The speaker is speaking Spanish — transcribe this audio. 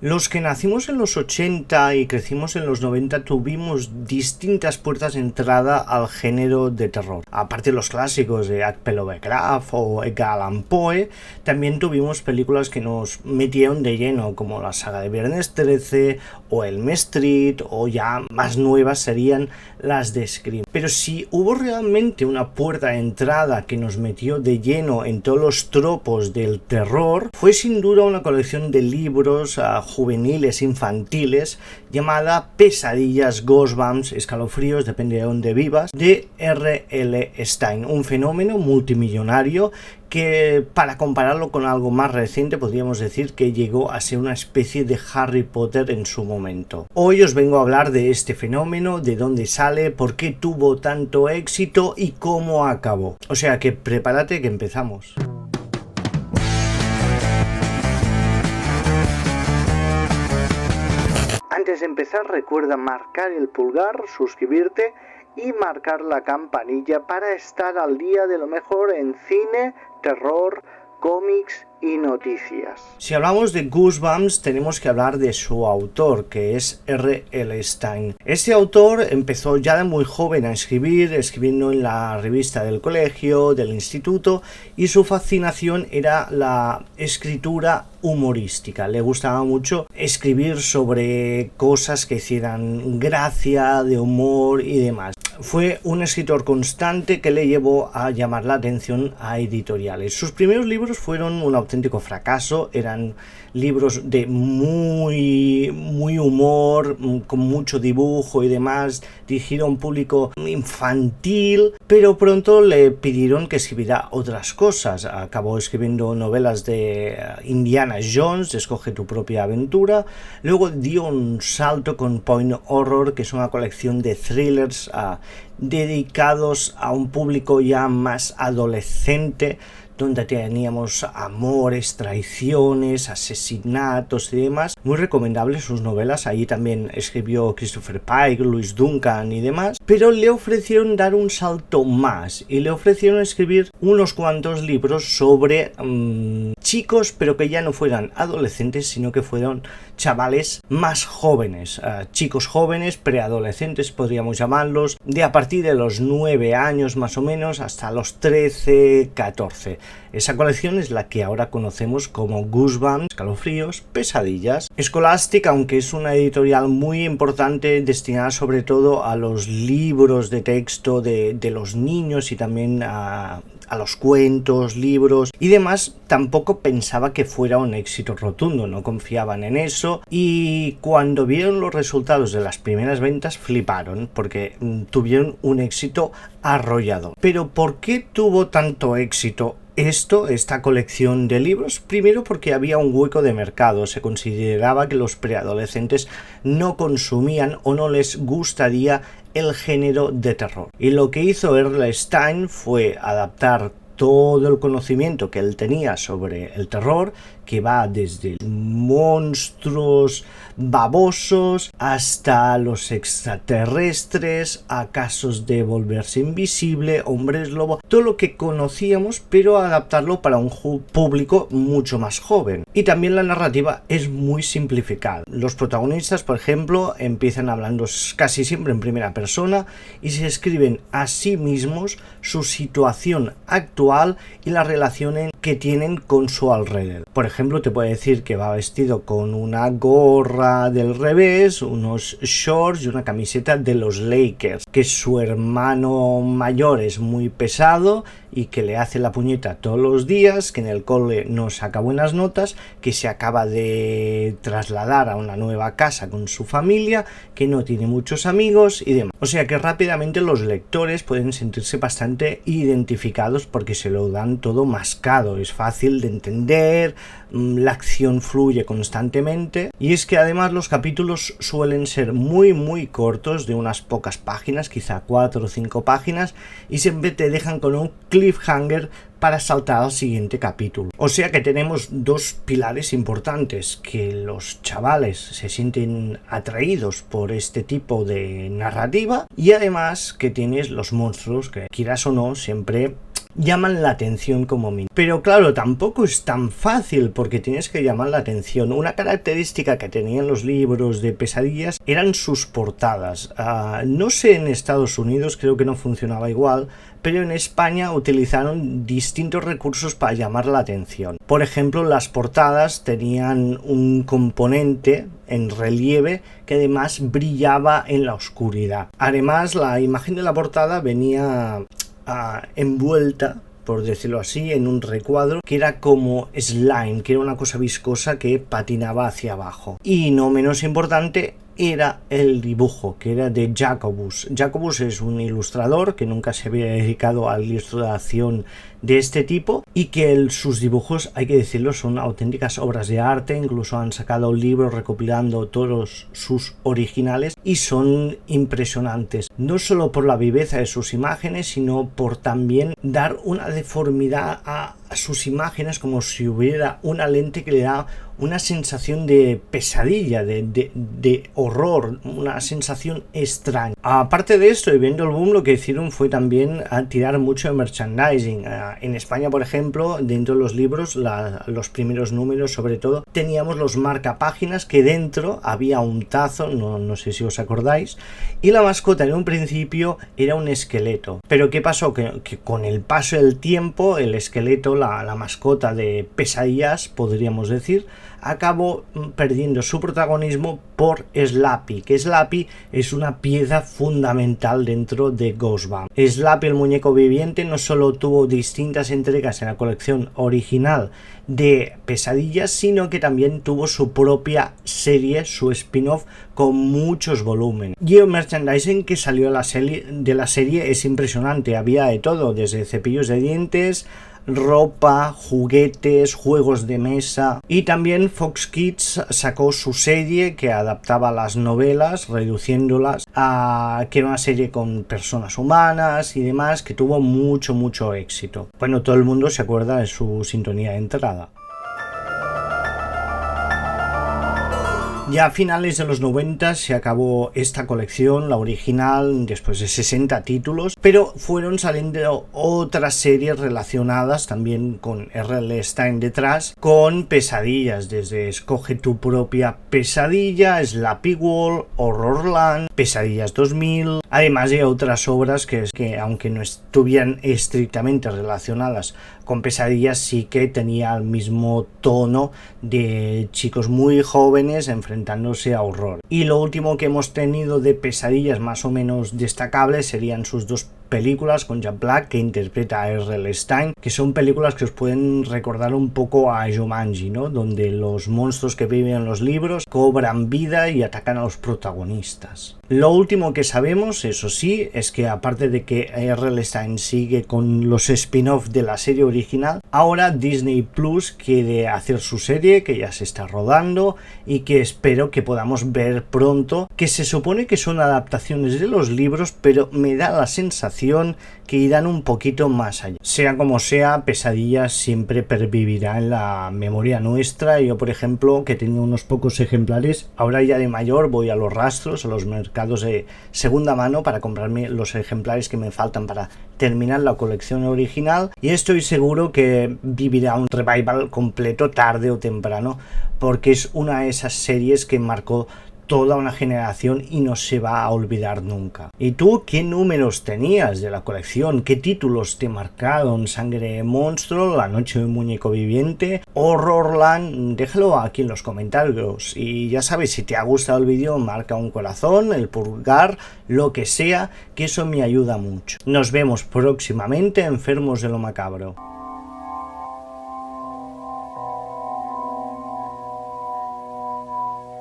Los que nacimos en los 80 y crecimos en los 90 tuvimos distintas puertas de entrada al género de terror. Aparte de los clásicos de H.P. Lovecraft o Edgar Allan Poe, también tuvimos películas que nos metieron de lleno, como la saga de Viernes 13 o Elm Street, o ya más nuevas serían las de Scream. Pero si hubo realmente una puerta de entrada que nos metió de lleno en todos los tropos del terror, fue sin duda una colección de libros juveniles infantiles llamada Pesadillas, Goosebumps, Escalofríos, depende de dónde vivas, de R.L. Stine, un fenómeno multimillonario que, para compararlo con algo más reciente, podríamos decir que llegó a ser una especie de Harry Potter en su momento. Hoy os vengo a hablar de este fenómeno, de dónde sale, por qué tuvo tanto éxito y cómo acabó. O sea que prepárate que empezamos. Antes de empezar, recuerda marcar el pulgar, suscribirte y marcar la campanilla para estar al día de lo mejor en cine, terror, cómics y noticias. Si hablamos de Goosebumps, tenemos que hablar de su autor, que es R.L. Stine. Este autor empezó ya de muy joven a escribir, escribiendo en la revista del colegio, del instituto, y su fascinación era la escritura humorística. Le gustaba mucho escribir sobre cosas que hicieran gracia, de humor y demás. Fue un escritor constante que le llevó a llamar la atención a editoriales. Sus primeros libros fueron un auténtico fracaso, eran libros de muy humor, con mucho dibujo y demás, dirigido a un público infantil, pero pronto le pidieron que escribiera otras cosas. Acabó escribiendo novelas de Indiana Jones, Escoge tu propia aventura. Luego dio un salto con Point Horror, que es una colección de thrillers dedicados a un público ya más adolescente, donde teníamos amores, traiciones, asesinatos y demás. Muy recomendables sus novelas. Ahí también escribió Christopher Pike, Louis Duncan y demás. Pero le ofrecieron dar un salto más y le ofrecieron escribir unos cuantos libros sobre chicos, pero que ya no fueran adolescentes, sino que fueron chavales más jóvenes, chicos jóvenes, preadolescentes podríamos llamarlos, de a partir de los 9 años más o menos hasta los 13, 14. Esa colección es la que ahora conocemos como Goosebumps, Escalofríos, Pesadillas. Scholastic, aunque es una editorial muy importante destinada sobre todo a los libros de texto de los niños y también a los cuentos, libros y demás, tampoco pensaba que fuera un éxito rotundo, no confiaban en eso, y cuando vieron los resultados de las primeras ventas fliparon porque tuvieron un éxito arrollador. Pero ¿por qué tuvo tanto éxito esta colección de libros? Primero porque había un hueco de mercado. Se consideraba que los preadolescentes no consumían o no les gustaría el género de terror. Y lo que hizo R.L. Stine fue adaptar todo el conocimiento que él tenía sobre el terror, que va desde monstruos babosos hasta los extraterrestres, a casos de volverse invisible, hombres lobo, todo lo que conocíamos, pero adaptarlo para un público mucho más joven. Y también la narrativa es muy simplificada. Los protagonistas, por ejemplo, empiezan hablando casi siempre en primera persona y se escriben a sí mismos su situación actual y la relación que tienen con su alrededor. Por ejemplo, te puede decir que va vestido con una gorra del revés, unos shorts y una camiseta de los Lakers, que su hermano mayor es muy pesado y que le hace la puñeta todos los días, que en el cole no saca buenas notas, que se acaba de trasladar a una nueva casa con su familia, que no tiene muchos amigos y demás. O sea que rápidamente los lectores pueden sentirse bastante identificados porque se lo dan todo mascado, es fácil de entender, la acción fluye constantemente, y es que además los capítulos suelen ser muy cortos, de unas pocas páginas, quizá 4 o 5 páginas, y siempre te dejan con un cliffhanger para saltar al siguiente capítulo. O sea que tenemos dos pilares importantes: que los chavales se sienten atraídos por este tipo de narrativa, y además que tienes los monstruos que, quieras o no, siempre llaman la atención como mínimo. Pero claro, tampoco es tan fácil porque tienes que llamar la atención. Una característica que tenían los libros de pesadillas eran sus portadas. No sé en Estados Unidos, creo que no funcionaba igual, pero en España utilizaron distintos recursos para llamar la atención. Por ejemplo, las portadas tenían un componente en relieve que además brillaba en la oscuridad. Además, la imagen de la portada venía envuelta, por decirlo así, en un recuadro que era como slime, que era una cosa viscosa que patinaba hacia abajo. Y no menos importante era el dibujo, que era de Jacobus. Jacobus es un ilustrador que nunca se había dedicado a la ilustración de este tipo y que sus dibujos, hay que decirlo, son auténticas obras de arte. Incluso han sacado un libro recopilando todos sus originales y son impresionantes, no solo por la viveza de sus imágenes, sino por también dar una deformidad a sus imágenes, como si hubiera una lente que le da una sensación de pesadilla, de horror, una sensación extraña. Aparte de esto, y viendo el boom, lo que hicieron fue también tirar mucho de merchandising. En España, por ejemplo, dentro de los libros, los primeros números sobre todo, teníamos los marcapáginas, que dentro había un tazo, no sé si os acordáis, y la mascota en un principio era un esqueleto. Pero ¿qué pasó? Que con el paso del tiempo, el esqueleto, la mascota de pesadillas, podríamos decir, acabó perdiendo su protagonismo por Slappy, que Slappy es una pieza fundamental dentro de Ghostbump. Slappy, el muñeco viviente, no solo tuvo distintas entregas en la colección original de pesadillas, sino que también tuvo su propia serie, su spin-off, con muchos volúmenes. Y el merchandising que salió de la serie es impresionante, había de todo, desde cepillos de dientes, ropa, juguetes, juegos de mesa, y también Fox Kids sacó su serie que adaptaba las novelas, reduciéndolas a que era una serie con personas humanas y demás, que tuvo mucho éxito. Bueno, todo el mundo se acuerda de su sintonía de entrada. Ya a finales de los 90 se acabó esta colección, la original, después de 60 títulos, pero fueron saliendo otras series relacionadas también con R.L. Stine detrás, con pesadillas, desde Escoge tu propia pesadilla, Slappy World, Horrorland, Pesadillas 2000, además de otras obras que aunque no estuvieran estrictamente relacionadas con pesadillas, sí que tenía el mismo tono de chicos muy jóvenes enfrentándose a horror. Y lo último que hemos tenido de pesadillas más o menos destacables serían sus dos películas con Jack Black, que interpreta a R.L. Stine, que son películas que os pueden recordar un poco a Jumanji, ¿no? Donde los monstruos que viven en los libros cobran vida y atacan a los protagonistas. Lo último que sabemos, eso sí, es que aparte de que R.L. Stine sigue con los spin-off de la serie original, ahora Disney Plus quiere hacer su serie, que ya se está rodando y que espero que podamos ver pronto, que se supone que son adaptaciones de los libros, pero me da la sensación que irán un poquito más allá. Sea como sea, Pesadillas siempre pervivirá en la memoria nuestra. Yo, por ejemplo, que tenía unos pocos ejemplares, ahora ya de mayor voy a los rastros, a los mercados de segunda mano para comprarme los ejemplares que me faltan para terminar la colección original, y estoy seguro que vivirá un revival completo tarde o temprano, porque es una de esas series que marcó toda una generación y no se va a olvidar nunca. ¿Y tú qué números tenías de la colección? ¿Qué títulos te marcaron? ¿Sangre de monstruo? ¿La noche de un muñeco viviente? ¿Horrorland? Déjalo aquí en los comentarios. Y ya sabes, si te ha gustado el vídeo, marca un corazón, el pulgar, lo que sea, que eso me ayuda mucho. Nos vemos próximamente en Enfermos de lo Macabro.